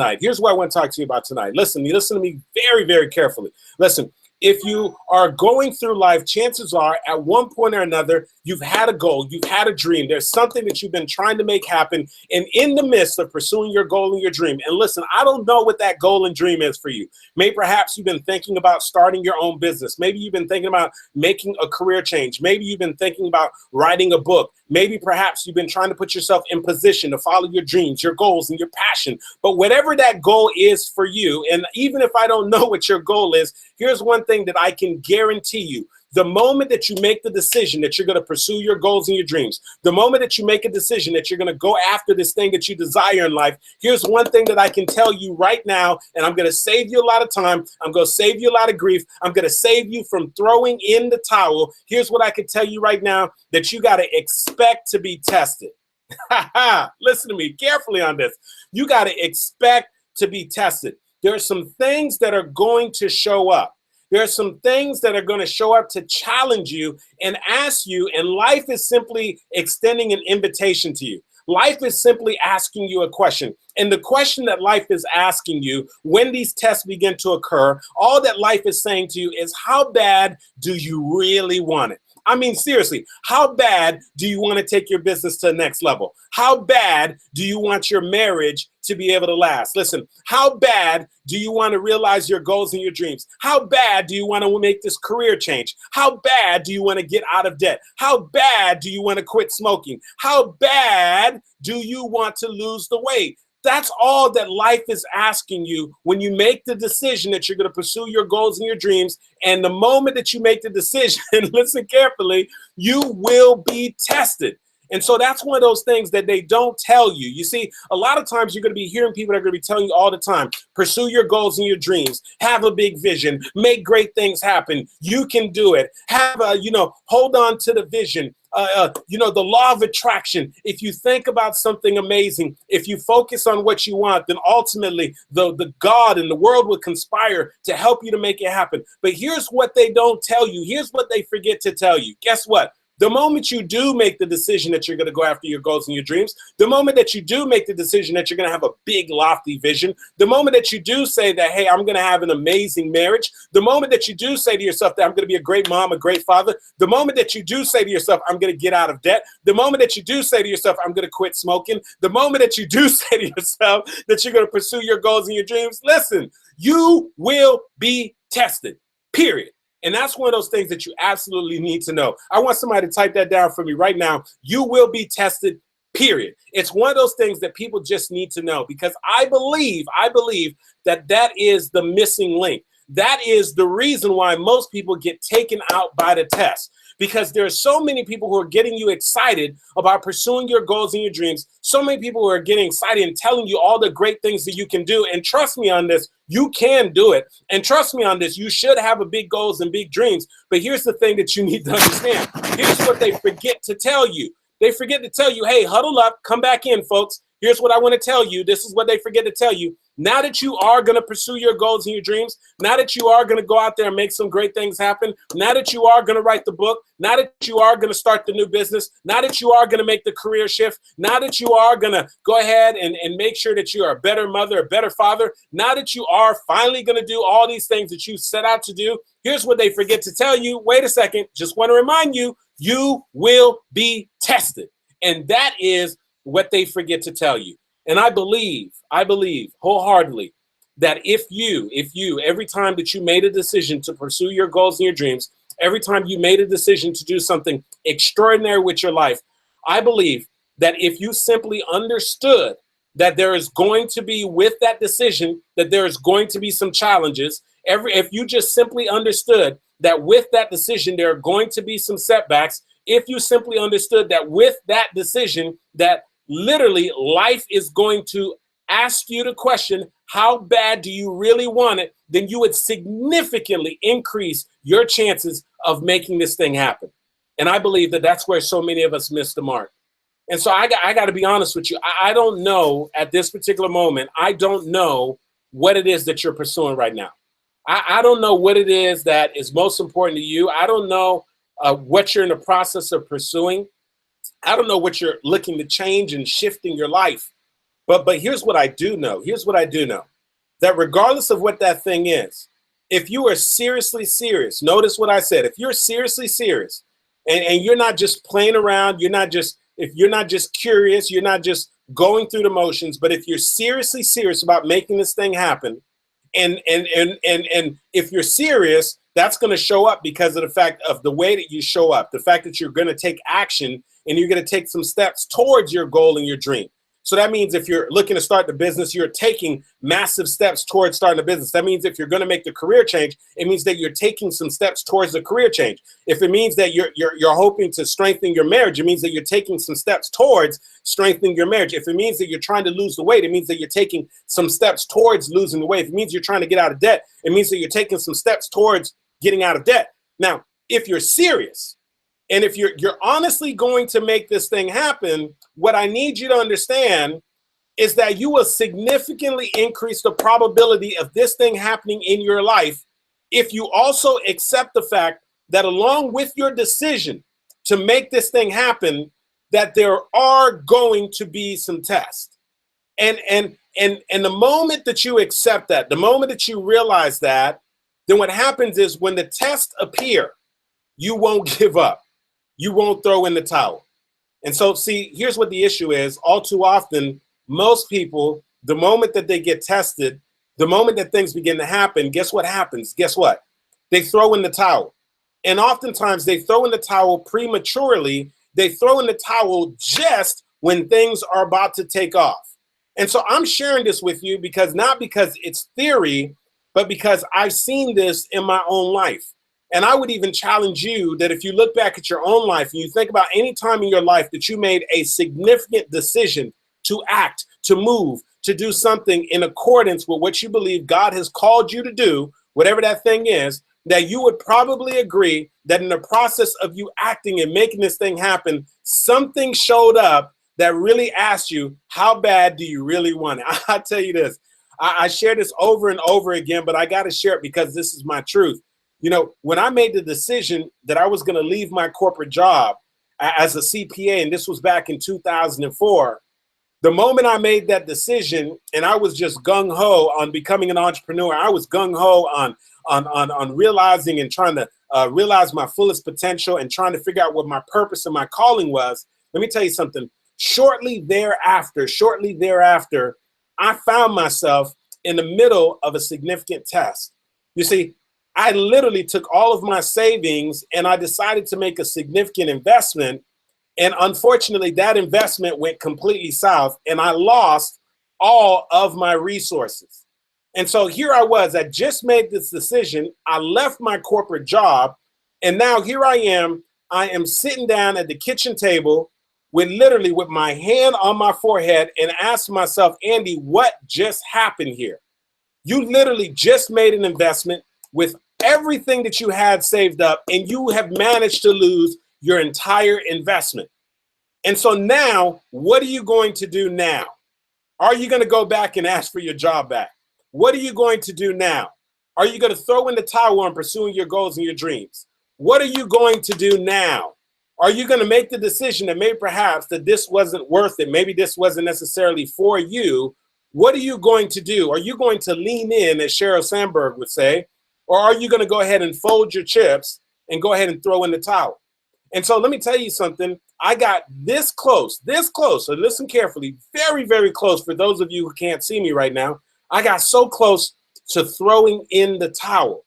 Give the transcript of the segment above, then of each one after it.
tonight. Here's what I want to talk to you about tonight. Listen to me very, very carefully. Listen, if you are going through life, chances are at one point or another, you've had a goal, you've had a dream. There's something that you've been trying to make happen. And in the midst of pursuing your goal and your dream, and listen, I don't know what that goal and dream is for you. Maybe perhaps you've been thinking about starting your own business. Maybe you've been thinking about making a career change. Maybe you've been thinking about writing a book. Maybe perhaps you've been trying to put yourself in position to follow your dreams, your goals, and your passion. But whatever that goal is for you, and even if I don't know what your goal is, here's one thing that I can guarantee you. The moment that you make the decision that you're going to pursue your goals and your dreams, the moment that you make a decision that you're going to go after this thing that you desire in life, here's one thing that I can tell you right now, and I'm going to save you a lot of time. I'm going to save you a lot of grief. I'm going to save you from throwing in the towel. Here's what I can tell you right now, that you got to expect to be tested. Listen to me carefully on this. You got to expect to be tested. There are some things that are going to show up. There are some things that are going to show up to challenge you and ask you, and life is simply extending an invitation to you. Life is simply asking you a question. And the question that life is asking you when these tests begin to occur, all that life is saying to you is, how bad do you really want it? I mean, seriously, how bad do you want to take your business to the next level? How bad do you want your marriage to be able to last? Listen, how bad do you want to realize your goals and your dreams? How bad do you want to make this career change? How bad do you want to get out of debt? How bad do you want to quit smoking? How bad do you want to lose the weight? That's all that life is asking you when you make the decision that you're going to pursue your goals and your dreams. And the moment that you make the decision, listen carefully, you will be tested. And so that's one of those things that they don't tell you. You see, a lot of times you're going to be hearing people that are going to be telling you all the time, pursue your goals and your dreams, have a big vision, make great things happen. You can do it. Have a, hold on to the vision. The law of attraction. If you think about something amazing, if you focus on what you want, then ultimately the God and the world will conspire to help you to make it happen. But here's what they don't tell you. Here's what they forget to tell you. Guess what? The moment you do make the decision that you're going to go after your goals and your dreams, the moment that you do make the decision that you're going to have a big, lofty vision, the moment that you do say that, hey, I'm going to have an amazing marriage, the moment that you do say to yourself that I'm going to be a great mom, a great father, the moment that you do say to yourself, I'm going to get out of debt, the moment that you do say to yourself, I'm going to quit smoking, the moment that you do say to yourself that you're going to pursue your goals and your dreams, listen, you will be tested, period. And that's one of those things that you absolutely need to know. I want somebody to type that down for me right now. You will be tested, period. It's one of those things that people just need to know, because I believe that is the missing link. That is the reason why most people get taken out by the test. Because there are so many people who are getting you excited about pursuing your goals and your dreams. So many people who are getting excited and telling you all the great things that you can do. And trust me on this, you can do it. And trust me on this, you should have a big goals and big dreams. But here's the thing that you need to understand. Here's what they forget to tell you. They forget to tell you, hey, huddle up, come back in, folks. Here's what I want to tell you. This is what they forget to tell you. Now that you are going to pursue your goals and your dreams, now that you are going to go out there and make some great things happen, now that you are going to write the book, now that you are going to start the new business, now that you are going to make the career shift, now that you are going to go ahead and make sure that you are a better mother, a better father, now that you are finally going to do all these things that you set out to do, here's what they forget to tell you. Wait a second, just want to remind you, you will be tested. And that is what they forget to tell you. And I believe wholeheartedly that if you, every time that you made a decision to pursue your goals and your dreams, every time you made a decision to do something extraordinary with your life, I believe that if you simply understood that there is going to be, with that decision, that there is going to be some challenges, if you just simply understood that with that decision, there are going to be some setbacks, if you simply understood that with that decision, that literally life is going to ask you the question, how bad do you really want it? Then you would significantly increase your chances of making this thing happen. And I believe that that's where so many of us miss the mark. And so I got to be honest with you. I don't know at this particular moment. I don't know what it is that you're pursuing right now. I don't know what it is that is most important to you. I don't know what you're in the process of pursuing. I don't know what you're looking to change and shift in your life. But here's what I do know. Here's what I do know. That regardless of what that thing is, if you are seriously serious, notice what I said. If you're seriously serious and you're not just playing around, if you're not just curious, you're not just going through the motions, but if you're seriously serious about making this thing happen, and if you're serious, that's going to show up because of the fact of the way that you show up, the fact that you're going to take action and you're going to take some steps towards your goal and your dream. So that means if you're looking to start the business, you're taking massive steps towards starting a business. That means if you're going to make the career change, it means that you're taking some steps towards the career change. If it means that you're hoping to strengthen your marriage, it means that you're taking some steps towards strengthening your marriage. If it means that you're trying to lose the weight, it means that you're taking some steps towards losing the weight. If it means you're trying to get out of debt, it means that you're taking some steps towards getting out of debt. Now, if you're serious, and if you're honestly going to make this thing happen, what I need you to understand is that you will significantly increase the probability of this thing happening in your life if you also accept the fact that along with your decision to make this thing happen, that there are going to be some tests. And the moment that you accept that, the moment that you realize that, then what happens is when the tests appear, you won't give up. You won't throw in the towel. And so, see, here's what the issue is. All too often, most people, the moment that they get tested, the moment that things begin to happen, guess what happens? Guess what? They throw in the towel. And oftentimes they throw in the towel prematurely. They throw in the towel just when things are about to take off. And so I'm sharing this with you because not because it's theory, but because I've seen this in my own life. And I would even challenge you that if you look back at your own life and you think about any time in your life that you made a significant decision to act, to move, to do something in accordance with what you believe God has called you to do, whatever that thing is, that you would probably agree that in the process of you acting and making this thing happen, something showed up that really asked you, how bad do you really want it? I'll tell you this. I share this over and over again, but I got to share it because this is my truth. You know, when I made the decision that I was going to leave my corporate job as a CPA, and this was back in 2004, the moment I made that decision and I was just gung-ho on becoming an entrepreneur, I was gung-ho on realizing and trying to realize my fullest potential and trying to figure out what my purpose and my calling was. Let me tell you something. Shortly thereafter, I found myself in the middle of a significant test. You see, I literally took all of my savings and I decided to make a significant investment. And unfortunately, that investment went completely south and I lost all of my resources. And so here I was, I just made this decision. I left my corporate job and now here I am sitting down at the kitchen table with my hand on my forehead and asking myself, Andy, what just happened here? You literally just made an investment with everything that you had saved up and you have managed to lose your entire investment. And so now, what are you going to do now? Are you going to go back and ask for your job back? What are you going to do now? Are you going to throw in the towel on pursuing your goals and your dreams? What are you going to do now? Are you going to make the decision that maybe perhaps that this wasn't worth it? Maybe this wasn't necessarily for you. What are you going to do? Are you going to lean in, as Sheryl Sandberg would say, or are you going to go ahead and fold your chips and go ahead and throw in the towel? And so let me tell you something. I got this close, so listen carefully, very, very close for those of you who can't see me right now. I got so close to throwing in the towel.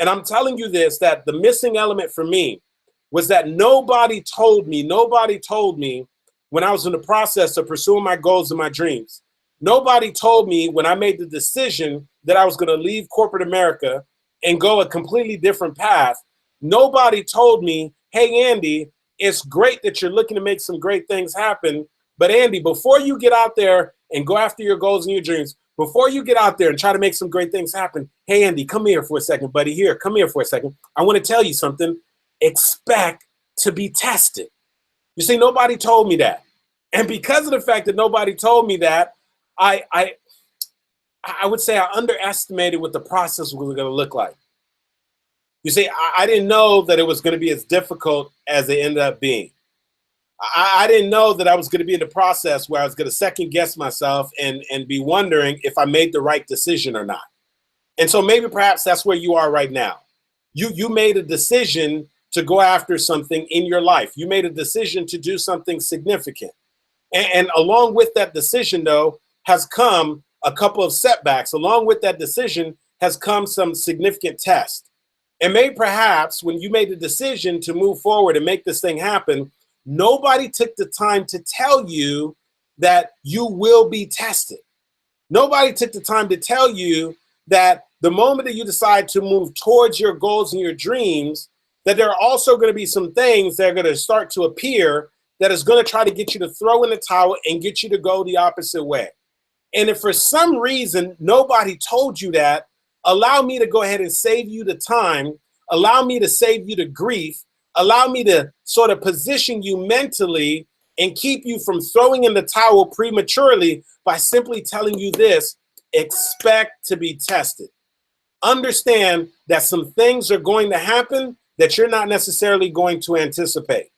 And I'm telling you this, that the missing element for me was that nobody told me when I was in the process of pursuing my goals and my dreams. Nobody told me when I made the decision that I was going to leave corporate America and go a completely different path. Nobody told me, hey, Andy, it's great that you're looking to make some great things happen. But Andy, before you get out there and go after your goals and your dreams, before you get out there and try to make some great things happen, hey, Andy, come here for a second, buddy. Come here for a second. I want to tell you something. Expect to be tested. You see, nobody told me that. And because of the fact that nobody told me that, I would say I underestimated what the process was going to look like. You see, I didn't know that it was going to be as difficult as it ended up being. I didn't know that I was going to be in the process where I was going to second guess myself and be wondering if I made the right decision or not. And so maybe perhaps that's where you are right now. You made a decision to go after something in your life. You made a decision to do something significant. And along with that decision, though, has come a couple of setbacks. Along with that decision has come some significant tests. And maybe perhaps when you made the decision to move forward and make this thing happen, nobody took the time to tell you that you will be tested. Nobody took the time to tell you that the moment that you decide to move towards your goals and your dreams, that there are also going to be some things that are going to start to appear that is going to try to get you to throw in the towel and get you to go the opposite way. And if for some reason nobody told you that, allow me to go ahead and save you the time, allow me to save you the grief, allow me to sort of position you mentally and keep you from throwing in the towel prematurely by simply telling you this: expect to be tested. Understand that some things are going to happen that you're not necessarily going to anticipate.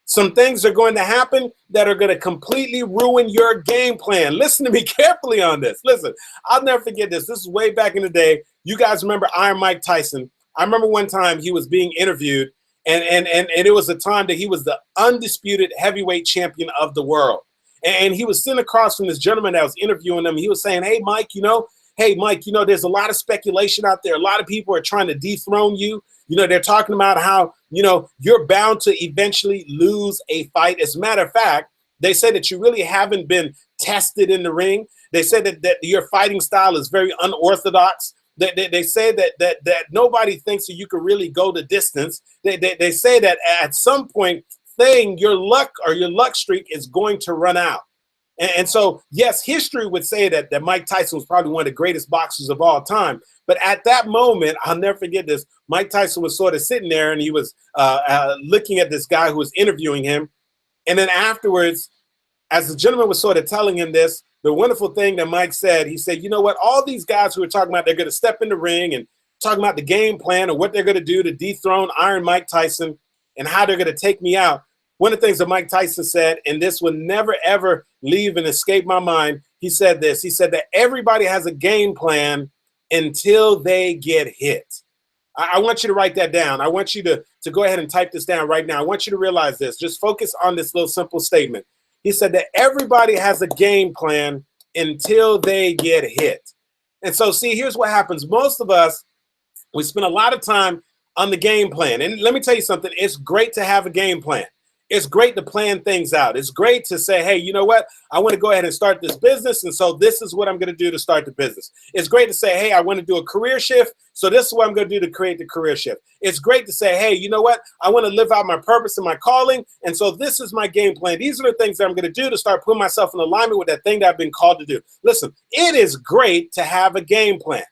Some things are going to happen that are going to completely ruin your game plan. Listen to me carefully on this. Listen, I'll never forget this. This is way back in the day. You guys remember Iron Mike Tyson? I remember one time he was being interviewed, and it was a time that he was the undisputed heavyweight champion of the world. And he was sitting across from this gentleman that was interviewing him. He was saying, hey, Mike, there's a lot of speculation out there. A lot of people are trying to dethrone you. They're talking about how, you're bound to eventually lose a fight. As a matter of fact, they say that you really haven't been tested in the ring. They say that your fighting style is very unorthodox. They say that nobody thinks that you can really go the distance. They say that at some point, your luck streak is going to run out. And so, yes, history would say that Mike Tyson was probably one of the greatest boxers of all time. But at that moment, I'll never forget this, Mike Tyson was sort of sitting there and he was looking at this guy who was interviewing him. And then afterwards, as the gentleman was sort of telling him this, the wonderful thing that Mike said, he said, you know what, all these guys who are talking about they're going to step in the ring and talking about the game plan or what they're going to do to dethrone Iron Mike Tyson and how they're going to take me out. One of the things that Mike Tyson said, and this will never, ever leave and escape my mind, he said this. He said that everybody has a game plan until they get hit. I want you to write that down. I want you to go ahead and type this down right now. I want you to realize this. Just focus on this little simple statement. He said that everybody has a game plan until they get hit. And so, see, here's what happens. Most of us, we spend a lot of time on the game plan. And let me tell you something. It's great to have a game plan. It's great to plan things out. It's great to say, hey, you know what? I want to go ahead and start this business. And so this is what I'm going to do to start the business. It's great to say, hey, I want to do a career shift. So this is what I'm going to do to create the career shift. It's great to say, hey, you know what? I want to live out my purpose and my calling. And so this is my game plan. These are the things that I'm going to do to start putting myself in alignment with that thing that I've been called to do. Listen, it is great to have a game plan.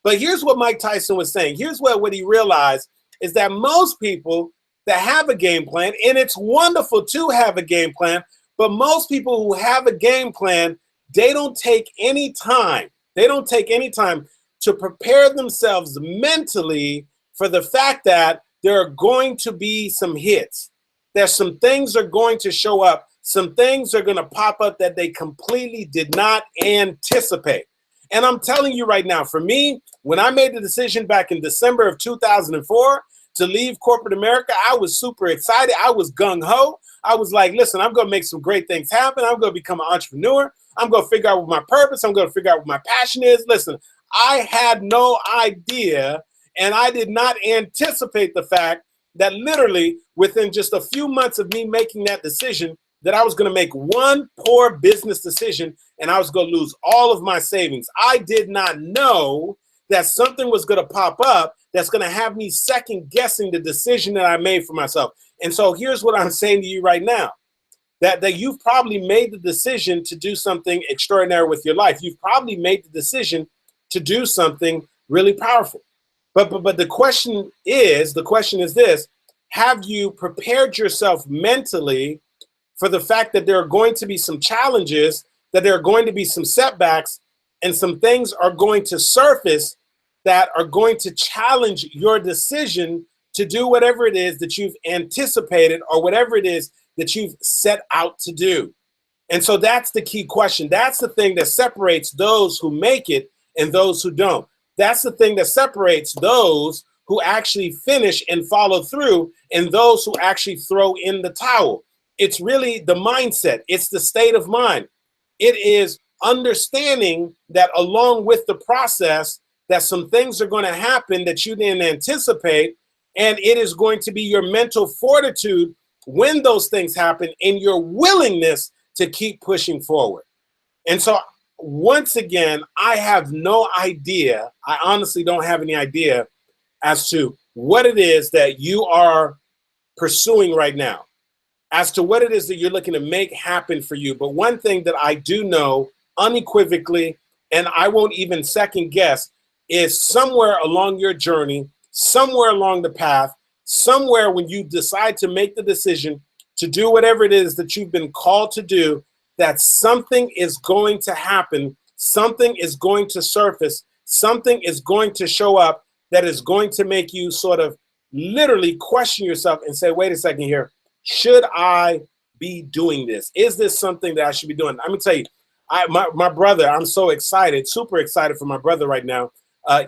But here's what Mike Tyson was saying. Here's what he realized is that most people that have a game plan, and it's wonderful to have a game plan, but most people who have a game plan, they don't take any time. They don't take any time to prepare themselves mentally for the fact that there are going to be some hits. There's some things are going to show up. Some things are going to pop up that they completely did not anticipate. And I'm telling you right now, for me, when I made the decision back in December of 2004, to leave corporate America, I was super excited. I was gung-ho. I was like, listen, I'm going to make some great things happen. I'm going to become an entrepreneur. I'm going to figure out what my purpose. I'm going to figure out what my passion is. Listen, I had no idea, and I did not anticipate the fact that literally within just a few months of me making that decision, that I was going to make one poor business decision and I was going to lose all of my savings. I did not know that something was going to pop up that's going to have me second guessing the decision that I made for myself. And so here's what I'm saying to you right now, that you've probably made the decision to do something extraordinary with your life. You've probably made the decision to do something really powerful. But the question is this: have you prepared yourself mentally for the fact that there are going to be some challenges, that there are going to be some setbacks, and some things are going to surface that are going to challenge your decision to do whatever it is that you've anticipated or whatever it is that you've set out to do. And so that's the key question. That's the thing that separates those who make it and those who don't. That's the thing that separates those who actually finish and follow through and those who actually throw in the towel. It's really the mindset. It's the state of mind. It is understanding that along with the process, that some things are going to happen that you didn't anticipate, and it is going to be your mental fortitude when those things happen and your willingness to keep pushing forward. And so once again, I have no idea. I honestly don't have any idea as to what it is that you are pursuing right now, as to what it is that you're looking to make happen for you. But one thing that I do know unequivocally, and I won't even second guess, is somewhere along your journey, somewhere along the path, somewhere when you decide to make the decision to do whatever it is that you've been called to do, that something is going to happen, something is going to surface, something is going to show up that is going to make you sort of literally question yourself and say, wait a second here, should I be doing this? Is this something that I should be doing? I'm gonna tell you, my brother, I'm so excited, super excited for my brother right now.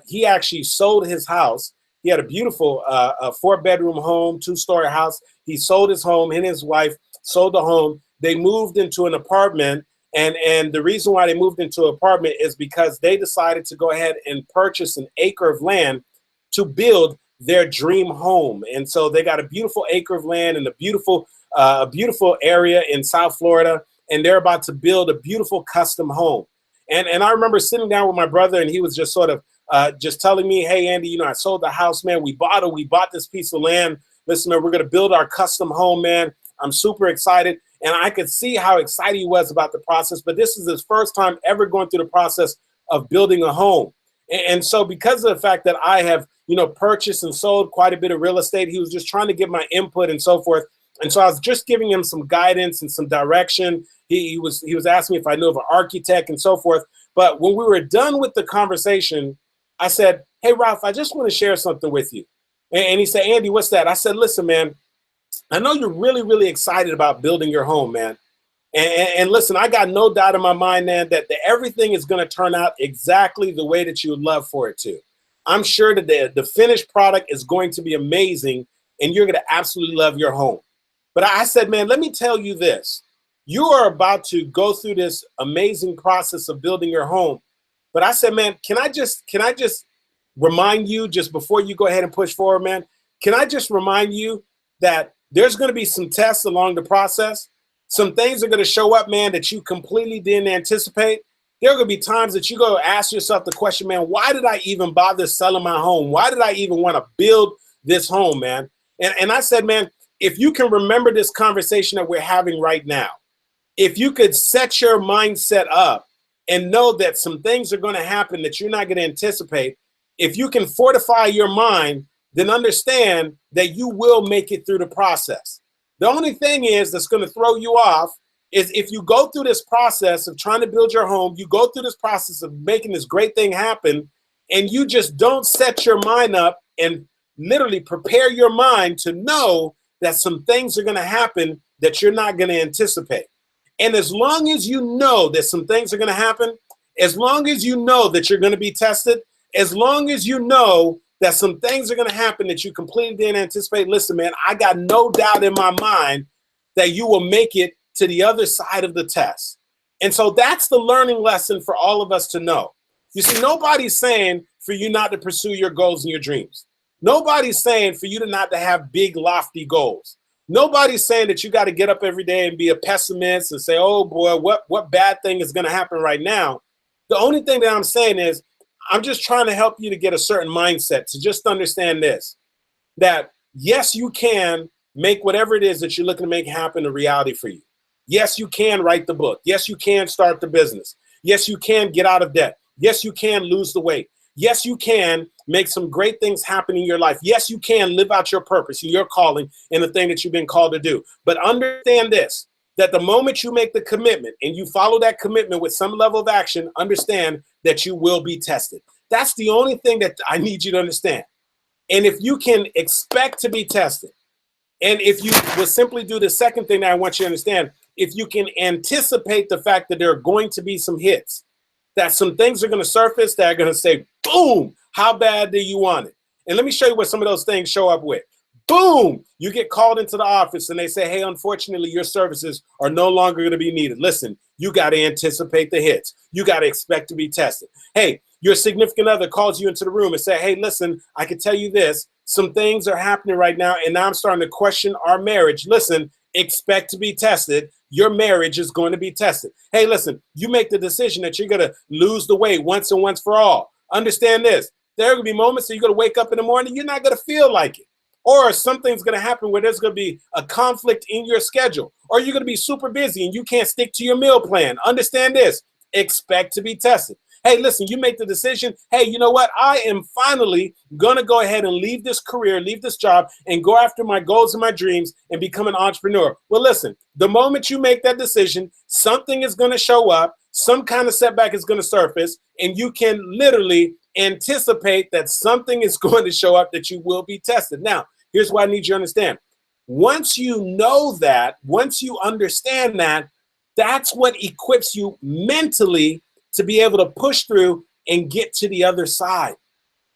He actually sold his house. He had a beautiful 4-bedroom home, 2-story house. He sold his home. He and his wife sold the home. They moved into an apartment. And the reason why they moved into an apartment is because they decided to go ahead and purchase an acre of land to build their dream home. And so they got a beautiful acre of land in a beautiful area in South Florida. And they're about to build a beautiful custom home. And I remember sitting down with my brother, and he was just sort of just telling me, hey, Andy, you know, I sold the house, man. We bought this piece of land. Listen, man, we're going to build our custom home, man. I'm super excited. And I could see how excited he was about the process. But this is his first time ever going through the process of building a home. And so because of the fact that I have, you know, purchased and sold quite a bit of real estate, he was just trying to get my input and so forth. And so I was just giving him some guidance and some direction. He was asking me if I knew of an architect and so forth. But when we were done with the conversation, I said, hey, Ralph, I just want to share something with you. And he said, Andy, what's that? I said, listen, man, I know you're really, really excited about building your home, man. And listen, I got no doubt in my mind, man, that everything is going to turn out exactly the way that you would love for it to. I'm sure that the finished product is going to be amazing, and you're going to absolutely love your home. But I said, man, let me tell you this. You are about to go through this amazing process of building your home. But I said, man, can I just remind you, just before you go ahead and push forward, man, can I just remind you that there's going to be some tests along the process. Some things are going to show up, man, that you completely didn't anticipate. There are going to be times that you go ask yourself the question, man, why did I even bother selling my home? Why did I even want to build this home, man? And I said, man, if you can remember this conversation that we're having right now, if you could set your mindset up and know that some things are going to happen that you're not going to anticipate, if you can fortify your mind, then understand that you will make it through the process. The only thing is that's going to throw you off is if you go through this process of trying to build your home, you go through this process of making this great thing happen, and you just don't set your mind up and literally prepare your mind to know that some things are going to happen that you're not going to anticipate. And as long as you know that some things are going to happen, as long as you know that you're going to be tested, as long as you know that some things are going to happen that you completely didn't anticipate, listen, man, I got no doubt in my mind that you will make it to the other side of the test. And so that's the learning lesson for all of us to know. You see, nobody's saying for you not to pursue your goals and your dreams. Nobody's saying for you to not to have big, lofty goals. Nobody's saying that you got to get up every day and be a pessimist and say, oh boy, what bad thing is going to happen right now? The only thing that I'm saying is I'm just trying to help you to get a certain mindset, to just understand this, that yes, you can make whatever it is that you're looking to make happen a reality for you. Yes, you can write the book. Yes, you can start the business. Yes, you can get out of debt. Yes, you can lose the weight. Yes, you can make some great things happen in your life. Yes, you can live out your purpose and your calling and the thing that you've been called to do. But understand this, that the moment you make the commitment and you follow that commitment with some level of action, understand that you will be tested. That's the only thing that I need you to understand. And if you can expect to be tested, And if you will simply do the second thing that I want you to understand, if you can anticipate the fact that there are going to be some hits, that some things are going to surface that are going to say, boom, how bad do you want it? And let me show you what some of those things show up with. Boom, you get called into the office and they say, hey, unfortunately, your services are no longer going to be needed. Listen, you got to anticipate the hits. You got to expect to be tested. Hey, your significant other calls you into the room and say, hey, listen, I can tell you this. Some things are happening right now, and now I'm starting to question our marriage. Listen, expect to be tested. Your marriage is going to be tested. Hey, listen, you make the decision that you're going to lose the weight once and once for all. Understand this. There are going to be moments that you're going to wake up in the morning, you're not going to feel like it. Or something's going to happen where there's going to be a conflict in your schedule. Or you're going to be super busy and you can't stick to your meal plan. Understand this. Expect to be tested. Hey, listen, you make the decision. Hey, you know what? I am finally going to go ahead and leave this career, leave this job, and go after my goals and my dreams and become an entrepreneur. Well, listen, the moment you make that decision, something is going to show up. Some kind of setback is going to surface, and you can literally anticipate that something is going to show up that you will be tested. Now, here's what I need you to understand. Once you know that, once you understand that, that's what equips you mentally to be able to push through and get to the other side.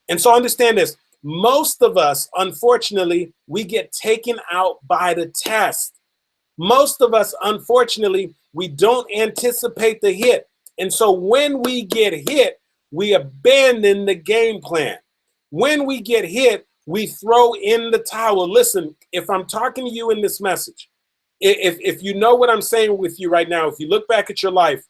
And so understand this. Most of us, unfortunately, we get taken out by the test. Most of us, unfortunately, we don't anticipate the hit. And so when we get hit, we abandon the game plan. When we get hit, we throw in the towel. Listen, if I'm talking to you in this message, if you know what I'm saying with you right now, if you look back at your life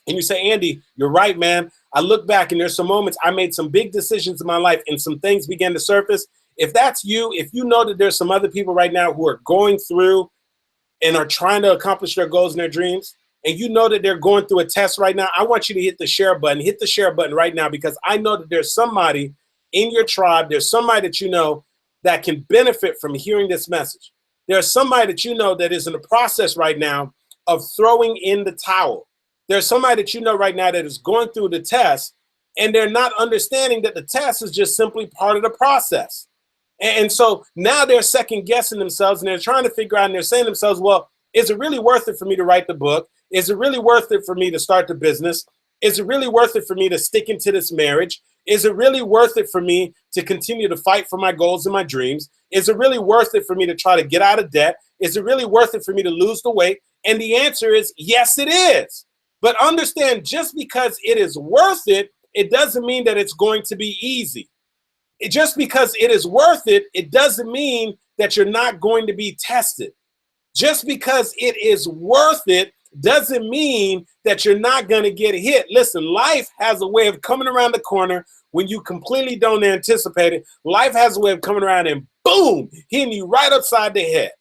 and you say, Andy, you're right, man. I look back and there's some moments I made some big decisions in my life and some things began to surface. If that's you, if you know that there's some other people right now who are going through and are trying to accomplish their goals and their dreams, and you know that they're going through a test right now, I want you to hit the share button. Hit the share button right now, because I know that there's somebody in your tribe, there's somebody that you know that can benefit from hearing this message. There's somebody that you know that is in the process right now of throwing in the towel. There's somebody that you know right now that is going through the test, and they're not understanding that the test is just simply part of the process. And so now they're second guessing themselves, and they're trying to figure out, and they're saying to themselves, well, is it really worth it for me to write the book? Is it really worth it for me to start the business? Is it really worth it for me to stick into this marriage? Is it really worth it for me to continue to fight for my goals and my dreams? Is it really worth it for me to try to get out of debt? Is it really worth it for me to lose the weight? And the answer is yes, it is. But understand, just because it is worth it, it doesn't mean that it's going to be easy. Just because it is worth it, it doesn't mean that you're not going to be tested. Just because it is worth it doesn't mean that you're not going to get hit. Listen, life has a way of coming around the corner when you completely don't anticipate it. Life has a way of coming around and boom, hitting you right upside the head.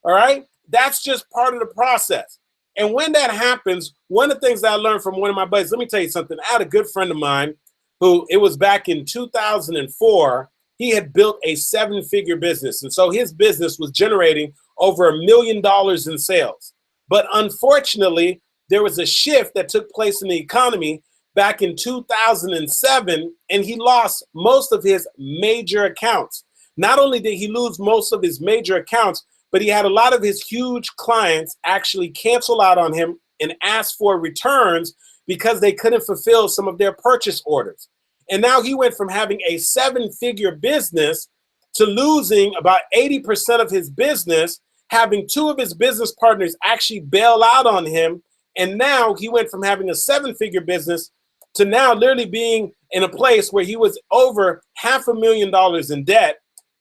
All right? That's just part of the process. And when that happens, one of the things that I learned from one of my buddies, let me tell you something. I had a good friend of mine who, it was back in 2004, he had built a 7-figure business. And so his business was generating over $1 million in sales. But unfortunately, there was a shift that took place in the economy back in 2007, and he lost most of his major accounts. Not only did he lose most of his major accounts, but he had a lot of his huge clients actually cancel out on him and ask for returns because they couldn't fulfill some of their purchase orders. And now he went from having a 7-figure business to losing about 80% of his business, having 2 of his business partners actually bail out on him. And now he went from having a 7-figure business to now literally being in a place where he was over $500,000 in debt.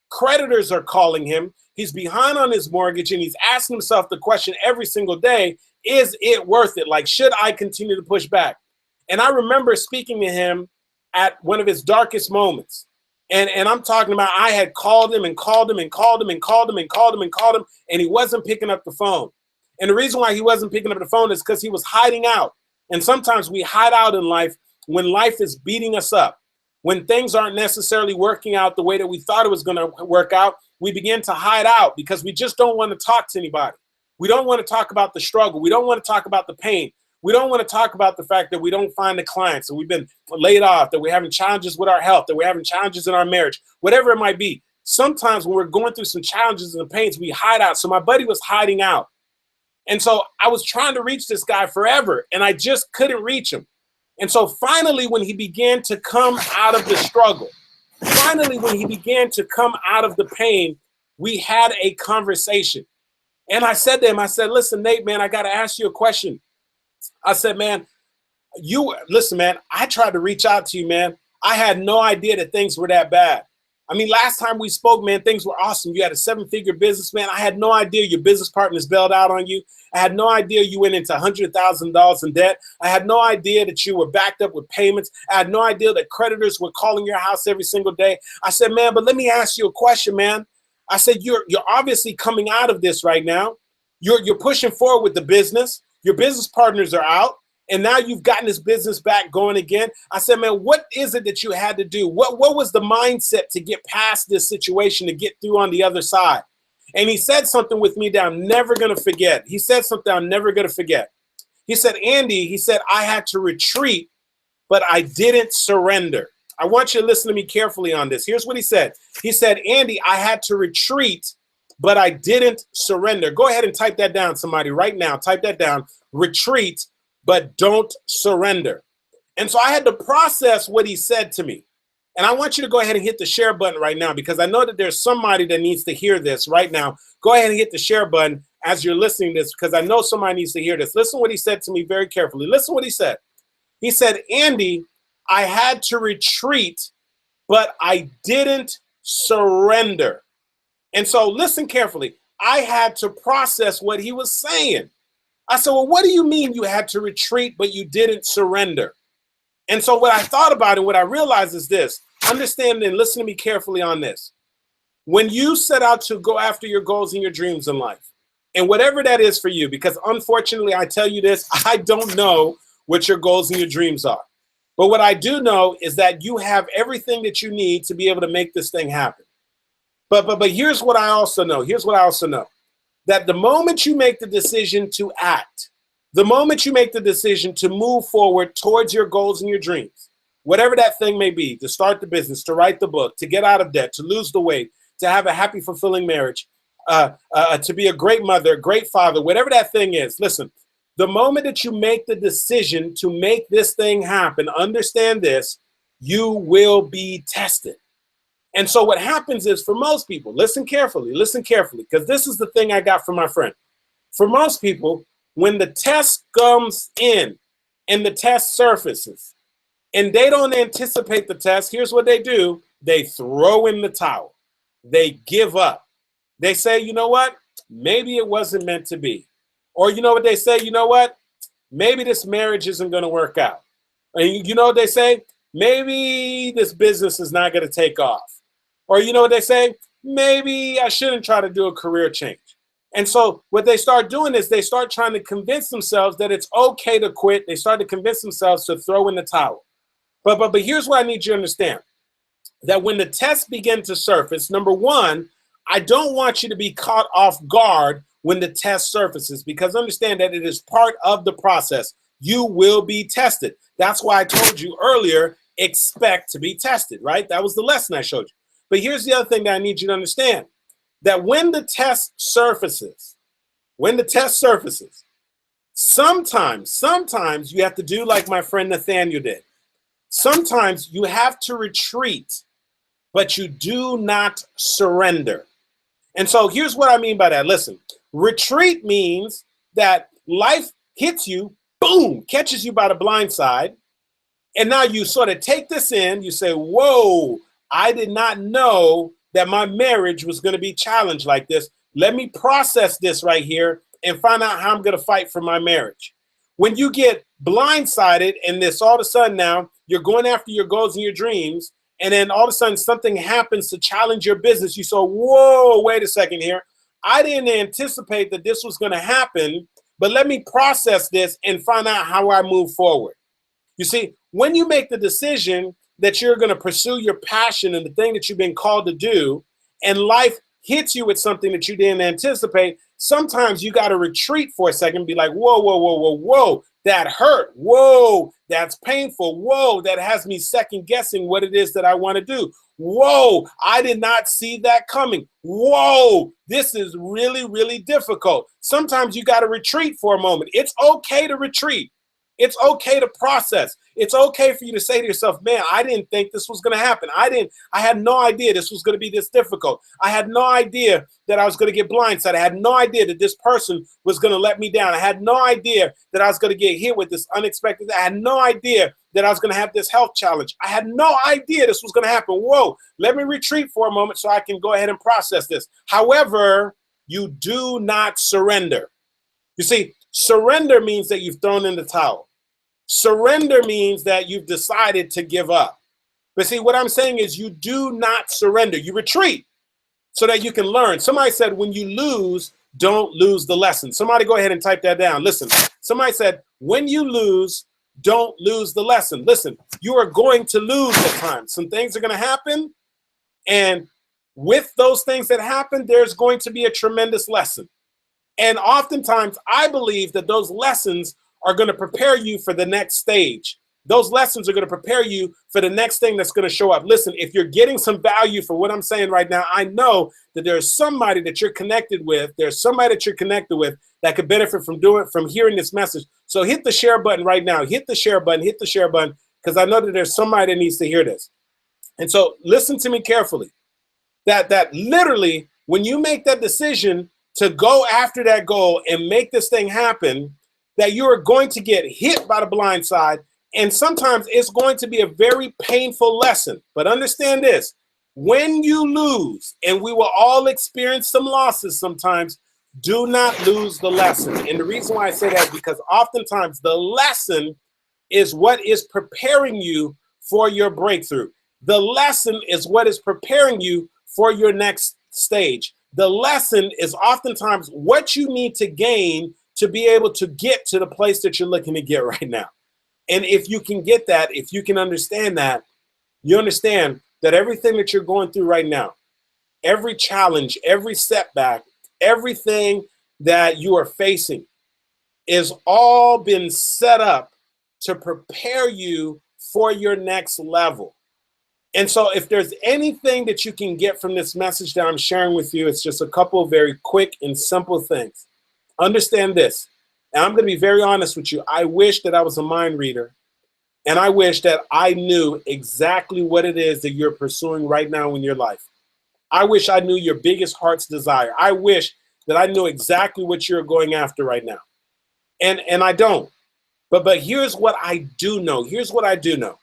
Creditors are calling him. He's behind on his mortgage, and he's asking himself the question every single day, is it worth it? Like, should I continue to push back? And I remember speaking to him at one of his darkest moments. And I'm talking about, I had called him and called him and called him and called him and called him and called him, and he wasn't picking up the phone. And the reason why he wasn't picking up the phone is because he was hiding out. And sometimes we hide out in life when life is beating us up. When things aren't necessarily working out the way that we thought it was going to work out, we begin to hide out because we just don't want to talk to anybody. We don't want to talk about the struggle. We don't want to talk about the pain. We don't want to talk about the fact that we don't find the clients, that we've been laid off, that we're having challenges with our health, that we're having challenges in our marriage, whatever it might be. sometimes when we're going through some challenges and pains, we hide out. So my buddy was hiding out. And so I was trying to reach this guy forever, and I just couldn't reach him. And so finally, when he began to come out of the struggle, finally, when he began to come out of the pain, we had a conversation. And I said to him, I said, listen, Nate, man, I got to ask you a question. I said, man, listen, man, I tried to reach out to you, man. I had no idea that things were that bad. I mean, last time we spoke, man, things were awesome. You had a 7-figure business, man. I had no idea your business partners bailed out on you. I had no idea you went into $100,000 in debt. I had no idea that you were backed up with payments. I had no idea that creditors were calling your house every single day. I said, man, but let me ask you a question, man. I said, you're obviously coming out of this right now. You're pushing forward with the business. Your business partners are out. And now you've gotten this business back going again. I said, man, what is it that you had to do? What was the mindset to get past this situation, to get through on the other side? And he said something with me that I'm never going to forget. He said something I'm never going to forget. He said, Andy, he said, I had to retreat, but I didn't surrender. I want you to listen to me carefully on this. Here's what he said. He said, Andy, I had to retreat, but I didn't surrender. Go ahead and type that down, somebody, right now. Type that down. Retreat, but don't surrender. And so I had to process what he said to me. And I want you to go ahead and hit the share button right now, because I know that there's somebody that needs to hear this right now. Go ahead and hit the share button as you're listening to this, because I know somebody needs to hear this. Listen what he said to me very carefully. Listen what he said. He said, Andy, I had to retreat, but I didn't surrender. And so listen carefully. I had to process what he was saying. I said, well, what do you mean you had to retreat, but you didn't surrender? And so what I thought about it, what I realized is this. Understand and listen to me carefully on this. When you set out to go after your goals and your dreams in life, and whatever that is for you, because unfortunately, I tell you this, I don't know what your goals and your dreams are. But what I do know is that you have everything that you need to be able to make this thing happen. But here's what I also know. Here's what I also know. That the moment you make the decision to act, the moment you make the decision to move forward towards your goals and your dreams, whatever that thing may be, to start the business, to write the book, to get out of debt, to lose the weight, to have a happy, fulfilling marriage, to be a great mother, a great father, whatever that thing is, listen, the moment that you make the decision to make this thing happen, understand this, you will be tested. And so what happens is, for most people, listen carefully, because this is the thing I got from my friend. For most people, when the test comes in and the test surfaces and they don't anticipate the test, here's what they do. They throw in the towel. They give up. They say, you know what? Maybe it wasn't meant to be. Or you know what they say? You know what? Maybe this marriage isn't going to work out. And you know what they say? Maybe this business is not going to take off. Or you know what they say? Maybe I shouldn't try to do a career change. And so what they start doing is they start trying to convince themselves that it's okay to quit. They start to convince themselves to throw in the towel. But here's what I need you to understand. That when the tests begin to surface, number one, I don't want you to be caught off guard when the test surfaces, because understand that it is part of the process. You will be tested. That's why I told you earlier, expect to be tested, right? That was the lesson I showed you. But here's the other thing that I need you to understand, that when the test surfaces, sometimes you have to do like my friend Nathaniel did. Sometimes you have to retreat, but you do not surrender. And so here's what I mean by that. Listen, retreat means that life hits you, boom, catches you by the blind side. And now you sort of take this in, you say, whoa, I did not know that my marriage was going to be challenged like this. Let me process this right here and find out how I'm going to fight for my marriage. When you get blindsided and this all of a sudden now you're going after your goals and your dreams, and then all of a sudden something happens to challenge your business, you say, whoa, wait a second here. I didn't anticipate that this was going to happen, but let me process this and find out how I move forward. You see, when you make the decision that you're going to pursue your passion and the thing that you've been called to do, and life hits you with something that you didn't anticipate, sometimes you got to retreat for a second, be like, whoa, whoa, whoa, whoa, whoa, that hurt. Whoa, that's painful. Whoa, that has me second guessing what it is that I want to do. Whoa, I did not see that coming. Whoa, this is really, really difficult. Sometimes you got to retreat for a moment. It's okay to retreat. It's okay to process. It's okay for you to say to yourself, man, I didn't think this was going to happen. I had no idea this was going to be this difficult. I had no idea that I was going to get blindsided. I had no idea that this person was going to let me down. I had no idea that I was going to get hit with this unexpected. I had no idea that I was going to have this health challenge. I had no idea this was going to happen. Whoa, let me retreat for a moment so I can go ahead and process this. However, you do not surrender. You see, surrender means that you've thrown in the towel. Surrender means that you've decided to give up. But see, what I'm saying is you do not surrender. You retreat so that you can learn. Somebody said, when you lose, don't lose the lesson. Somebody go ahead and type that down. Listen, somebody said, when you lose, don't lose the lesson. Listen, you are going to lose at times. Some things are going to happen. And with those things that happen, there's going to be a tremendous lesson. And oftentimes, I believe that those lessons are going to prepare you for the next stage. Those lessons are going to prepare you for the next thing that's going to show up. Listen, if you're getting some value for what I'm saying right now, I know that there's somebody that you're connected with. There's somebody that you're connected with that could benefit from hearing this message. So hit the share button right now. Hit the share button, because I know that there's somebody that needs to hear this. And so listen to me carefully. That literally, when you make that decision to go after that goal and make this thing happen, that you are going to get hit by the blind side. And sometimes it's going to be a very painful lesson. But understand this, when you lose, and we will all experience some losses sometimes, do not lose the lesson. And the reason why I say that is because oftentimes the lesson is what is preparing you for your breakthrough. The lesson is what is preparing you for your next stage. The lesson is oftentimes what you need to gain to be able to get to the place that you're looking to get right now. And if you can get that, if you can understand that, you understand that everything that you're going through right now, every challenge, every setback, everything that you are facing is all been set up to prepare you for your next level. And so if there's anything that you can get from this message that I'm sharing with you, it's just a couple of very quick and simple things. Understand this, and I'm going to be very honest with you. I wish that I was a mind reader, and I wish that I knew exactly what it is that you're pursuing right now in your life. I wish I knew your biggest heart's desire. I wish that I knew exactly what you're going after right now. And I don't. But here's what I do know. Here's what I do know.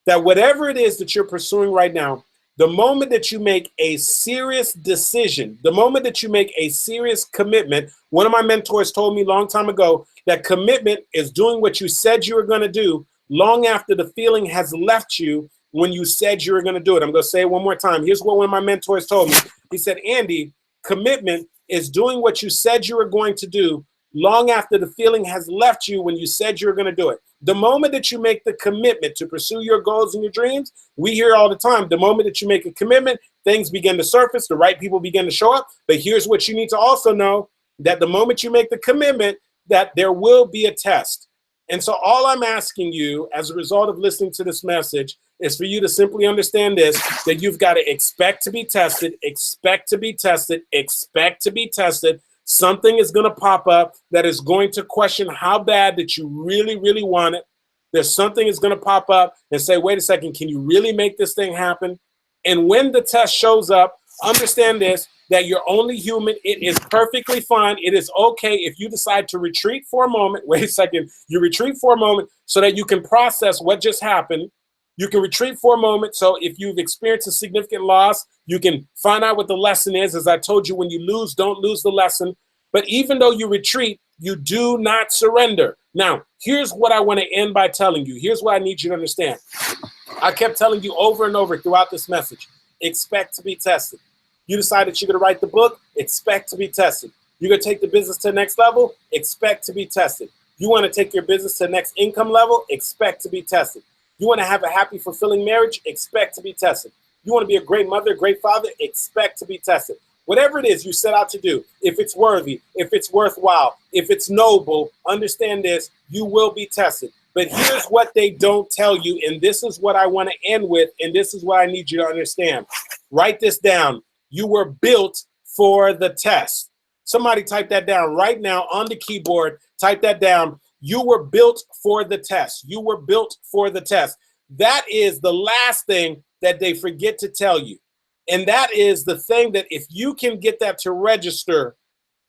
That whatever it is that you're pursuing right now, the moment that you make a serious decision, the moment that you make a serious commitment, one of my mentors told me a long time ago that commitment is doing what you said you were going to do long after the feeling has left you when you said you were going to do it. I'm going to say it one more time. Here's what one of my mentors told me. He said, Andy, commitment is doing what you said you were going to do long after the feeling has left you when you said you were going to do it. The moment that you make the commitment to pursue your goals and your dreams, we hear all the time, the moment that you make a commitment, things begin to surface, the right people begin to show up. But here's what you need to also know, that the moment you make the commitment, that there will be a test. And so all I'm asking you as a result of listening to this message is for you to simply understand this, that you've got to expect to be tested, expect to be tested, expect to be tested. Something is going to pop up that is going to question how bad that you really, really want it. There's something is going to pop up and say, wait a second, can you really make this thing happen? And when the test shows up, understand this, that you're only human. It is perfectly fine. It is okay if you decide to retreat for a moment. Wait a second. You retreat for a moment so that you can process what just happened. You can retreat for a moment. So if you've experienced a significant loss, you can find out what the lesson is. As I told you, when you lose, don't lose the lesson. But even though you retreat, you do not surrender. Now, here's what I want to end by telling you. Here's what I need you to understand. I kept telling you over and over throughout this message, expect to be tested. You decide that you're going to write the book, expect to be tested. You're going to take the business to the next level, expect to be tested. You want to take your business to the next income level, expect to be tested. You want to have a happy, fulfilling marriage, expect to be tested. You want to be a great mother, great father, expect to be tested. whatever it is you set out to do, if it's worthy, if it's worthwhile, if it's noble, understand this, you will be tested. But here's what they don't tell you, and this is what I want to end with, and this is what I need you to understand. Write this down. You were built for the test. Somebody type that down right now on the keyboard. Type that down. You were built for the test. You were built for the test. That is the last thing that they forget to tell you. And that is the thing that if you can get that to register,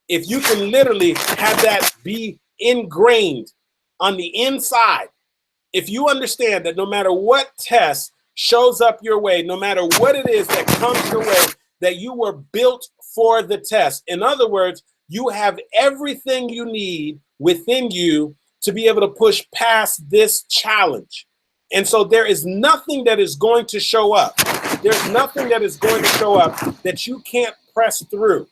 if you can literally have that be ingrained on the inside, if you understand that no matter what test shows up your way, no matter what it is that comes your way, that you were built for the test. In other words, you have everything you need within you to be able to push past this challenge. And so there is nothing that is going to show up. There's nothing that is going to show up that you can't press through.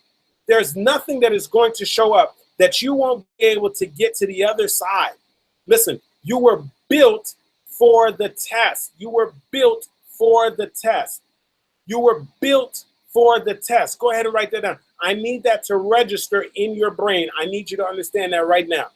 There's nothing that is going to show up that you won't be able to get to the other side. Listen, you were built for the test. You were built for the test. You were built for the test. Go ahead and write that down. I need that to register in your brain. I need you to understand that right now.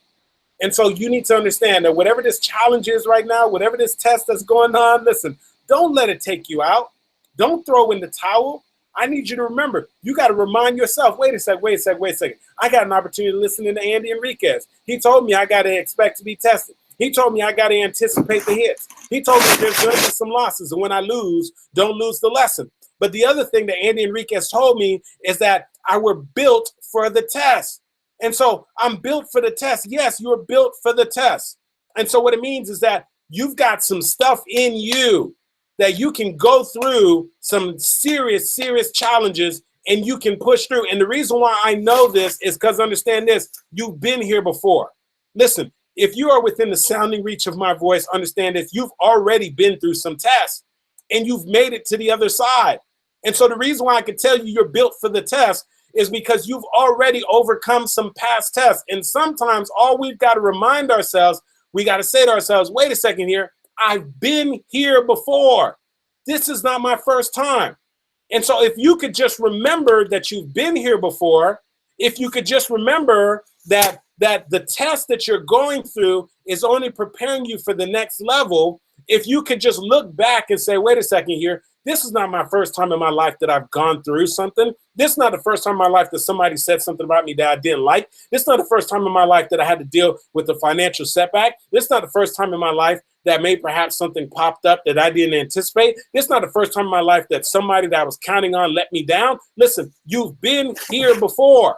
And so you need to understand that whatever this challenge is right now, whatever this test that's going on, listen, don't let it take you out. Don't throw in the towel. I need you to remember, you got to remind yourself, wait a second. I got an opportunity to listen to Andy Henriquez. He told me I got to expect to be tested. He told me I got to anticipate the hits. He told me there's going to be some losses. And when I lose, don't lose the lesson. But the other thing that Andy Henriquez told me is that I were built for the test. And so I'm built for the test. Yes, you were built for the test. And so what it means is that you've got some stuff in you that you can go through some serious challenges and you can push through. And the reason why I know this is because understand this, you've been here before. Listen, if you are within the sounding reach of my voice, understand this, you've already been through some tests and you've made it to the other side. And so the reason why I can tell you you're built for the test is because you've already overcome some past tests. And sometimes all we've got to remind ourselves, we got to say to ourselves, wait a second here, I've been here before. This is not my first time. And so if you could just remember that you've been here before, if you could just remember that the test that you're going through is only preparing you for the next level, if you could just look back and say, wait a second here, this is not my first time in my life that I've gone through something. This is not the first time in my life that somebody said something about me that I didn't like. This is not the first time in my life that I had to deal with a financial setback. This is not the first time in my life that may perhaps something popped up that I didn't anticipate. This is not the first time in my life that somebody that I was counting on let me down. Listen, you've been here before.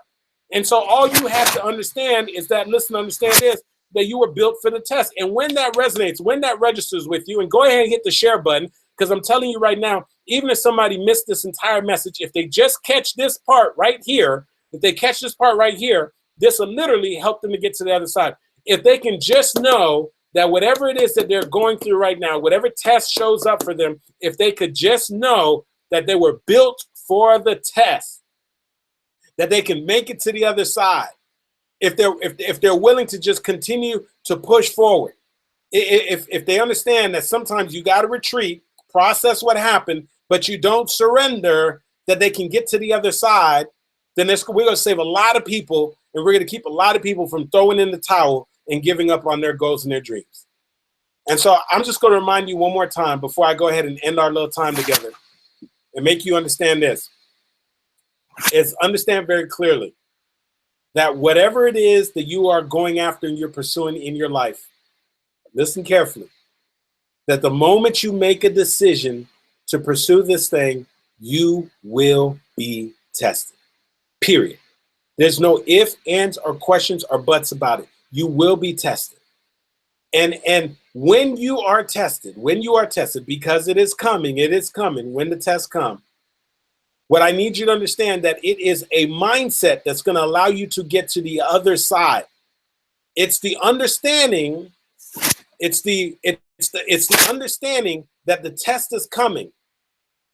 And so all you have to understand is that, listen, understand this, that you were built for the test. And when that resonates, when that registers with you, and go ahead and hit the share button, because I'm telling you right now, even if somebody missed this entire message, if they just catch this part right here, this will literally help them to get to the other side. If they can just know that whatever it is that they're going through right now, whatever test shows up for them, if they could just know that they were built for the test, that they can make it to the other side, if they're willing to just continue to push forward, if they understand that sometimes you got to retreat, process what happened, but you don't surrender, that they can get to the other side, then we're going to save a lot of people, and we're going to keep a lot of people from throwing in the towel and giving up on their goals and their dreams. And so I'm just going to remind you one more time before I go ahead and end our little time together and make you understand this. Is understand very clearly that whatever it is that you are going after and you're pursuing in your life, listen carefully, that the moment you make a decision to pursue this thing, you will be tested, period. There's no ifs, ands, or questions or buts about it. You will be tested. And when you are tested, because it is coming, when the tests come, what I need you to understand that it is a mindset that's going to allow you to get to the other side. It's the understanding, it's the understanding that the test is coming.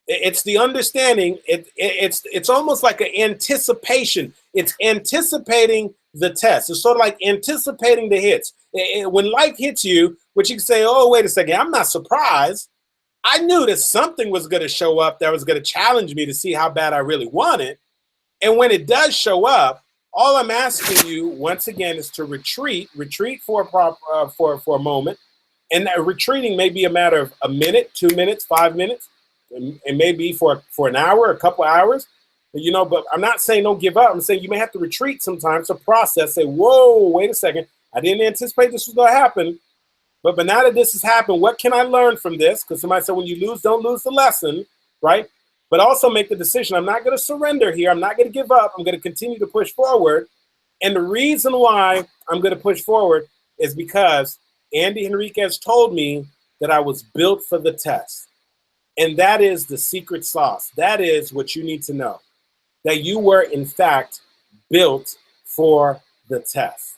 It's the understanding, it's almost like an anticipation. It's anticipating the test. It's sort of like anticipating the hits. When life hits you, which you can say, oh, wait a second, I'm not surprised. I knew that something was going to show up that was going to challenge me to see how bad I really want it. And when it does show up, all I'm asking you once again is to retreat for a moment. And that retreating may be a matter of a minute, 2 minutes, 5 minutes, and maybe for an hour, a couple hours. But I'm not saying don't give up. I'm saying you may have to retreat sometimes to process, say, whoa, wait a second. I didn't anticipate this was going to happen. But now that this has happened, what can I learn from this? Because somebody said when you lose, don't lose the lesson, right? But also make the decision. I'm not going to surrender here. I'm not going to give up. I'm going to continue to push forward. And the reason why I'm going to push forward is because Andy Henriquez told me that I was built for the test. And that is the secret sauce. That is what you need to know. That you were, in fact, built for the test.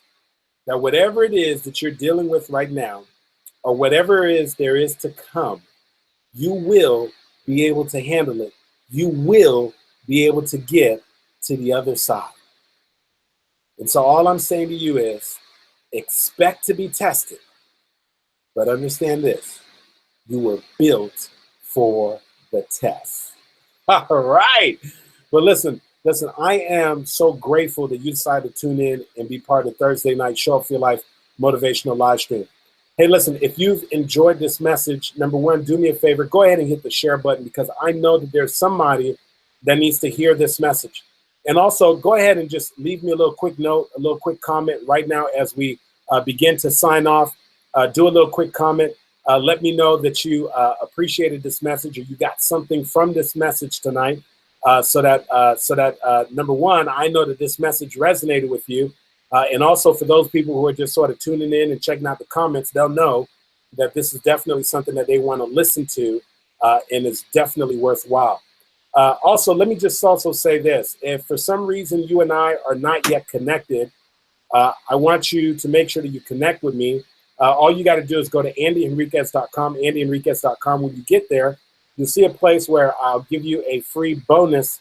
That whatever it is that you're dealing with right now, or whatever it is there is to come, you will be able to handle it. You will be able to get to the other side. And so all I'm saying to you is expect to be tested, but understand this, you were built for the test. All right. Well, listen, I am so grateful that you decided to tune in and be part of Thursday night Show Up for Your Life motivational live stream. Hey, listen, if you've enjoyed this message, number one, do me a favor, go ahead and hit the share button, because I know that there's somebody that needs to hear this message. And also go ahead and just leave me a little quick note, a little quick comment right now as we begin to sign off. Do a little quick comment. Let me know that you appreciated this message, or you got something from this message tonight, so that number one, I know that this message resonated with you. And also for those people who are just sort of tuning in and checking out the comments, they'll know that this is definitely something that they want to listen to, and it's definitely worthwhile. Also, let me just also say this. If for some reason you and I are not yet connected, I want you to make sure that you connect with me. All you got to do is go to andyhenriquez.com, andyhenriquez.com. When you get there, you'll see a place where I'll give you a free bonus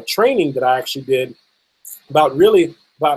training that I actually did about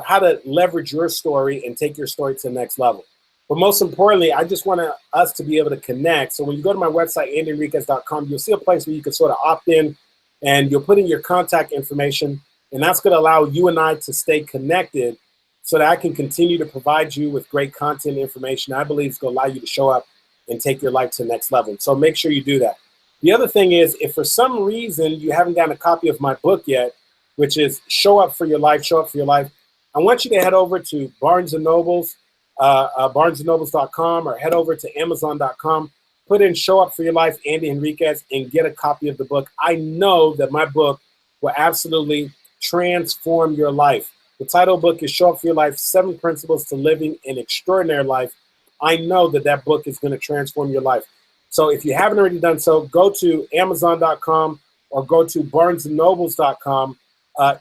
how to leverage your story and take your story to the next level. But most importantly, I just want us to be able to connect. So when you go to my website, andyhenriquez.com, you'll see a place where you can sort of opt in, and you'll put in your contact information, and that's going to allow you and I to stay connected so that I can continue to provide you with great content information I believe is going to allow you to show up and take your life to the next level. So make sure you do that. The other thing is, if for some reason you haven't gotten a copy of my book yet, which is Show Up for Your Life, Show Up for Your Life, I want you to head over to Barnes & Noble's, barnesandnobles.com, or head over to amazon.com, put in Show Up for Your Life, Andy Henriquez, and get a copy of the book. I know that my book will absolutely transform your life. The title of the book is Show Up for Your Life, 7 Principles to Living an Extraordinary Life. I know that that book is going to transform your life. So if you haven't already done so, go to amazon.com or go to barnesandnobles.com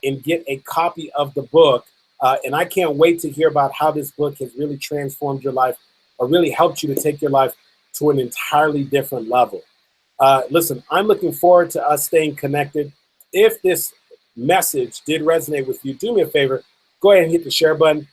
and get a copy of the book. And I can't wait to hear about how this book has really transformed your life, or really helped you to take your life to an entirely different level. Listen, I'm looking forward to us staying connected. If this message did resonate with you, do me a favor, go ahead and hit the share button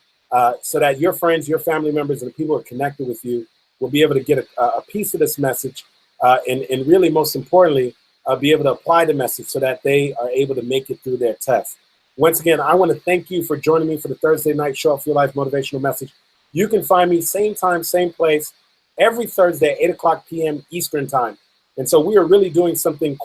so that your friends, your family members, and the people who are connected with you will be able to get a piece of this message, and really, most importantly, be able to apply the message so that they are able to make it through their test. Once again, I want to thank you for joining me for the Thursday night Show Up for Your Life motivational message. You can find me same time, same place, every Thursday at 8 o'clock p.m. Eastern time. And so we are really doing something